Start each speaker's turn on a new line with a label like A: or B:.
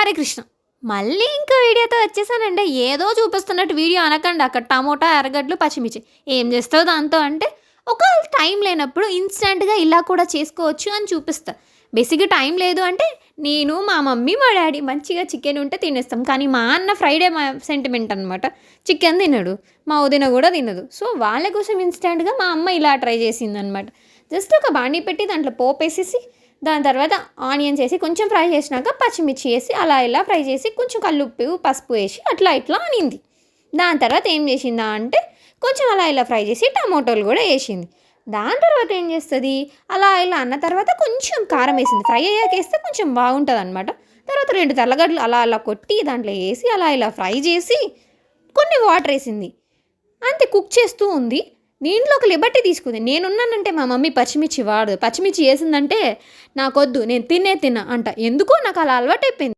A: హరే కృష్ణ. మళ్ళీ ఇంకో వీడియోతో వచ్చేసానండి. ఏదో చూపిస్తున్నట్టు వీడియో అనకండి. అక్కడ టమోటా, ఎర్రగడ్డలు, పచ్చిమిర్చి. ఏం చేస్తావు దాంతో అంటే, ఒకవేళ టైం లేనప్పుడు ఇన్‌స్టాంట్‌గా ఇలా కూడా చేసుకోవచ్చు అని చూపిస్తా. బేసిక్‌గా టైం లేదు అంటే, నేను, మా మమ్మీ, మా డ్యాడీ మంచిగా చికెన్ ఉంటే తినేస్తాం. కానీ మా అన్న ఫ్రైడే సెంటిమెంట్ అనమాట. చికెన్ తినడు. మా వదిన కూడా తినదు. సో, వాళ్ళ కోసం ఇన్‌స్టాంట్‌గా మా అమ్మ ఇలా ట్రై చేసిందనమాట. జస్ట్ ఒక బాండీ పెట్టి దాంట్లో పోపేసేసి దాని తర్వాత ఆనియన్స్ ఏసి కొంచెం ఫ్రై చేసినాక పచ్చిమిర్చి ఏసి అలా ఇలా ఫ్రై చేసి కొంచెం కల్లుప్పు, పసుపు ఏసి అట్లా ఇట్లా అనింది. దాని తర్వాత ఏం చేసిందా అంటే కొంచెం అలా ఇలా ఫ్రై చేసి టమోటాలు కూడా ఏసింది. దాని తర్వాత ఏం చేస్తది, అలా ఇలా అన్న తర్వాత కొంచెం కారం ఏసింది. ఫ్రై అయ్యాక ఏస్తే కొంచెం బాగుంటదనమాట. తర్వాత 2 తెల్లగడ్డలు అలా అలా కొట్టి దాంట్లో ఏసి అలా ఇలా ఫ్రై చేసి కొన్ని వాటర్ ఏసింది. అంతే కుక్ చేస్తూ ఉంది. దీంట్లో ఒక లిబర్టీ తీసుకుంది. నేనున్నానంటే మా మమ్మీ పచ్చిమిర్చి వాడదు. పచ్చిమిర్చి ఏసిందంటే నాకొద్దు నేను తిన్నా అంట. ఎందుకో నాకు అలా అలవాటైపోయింది.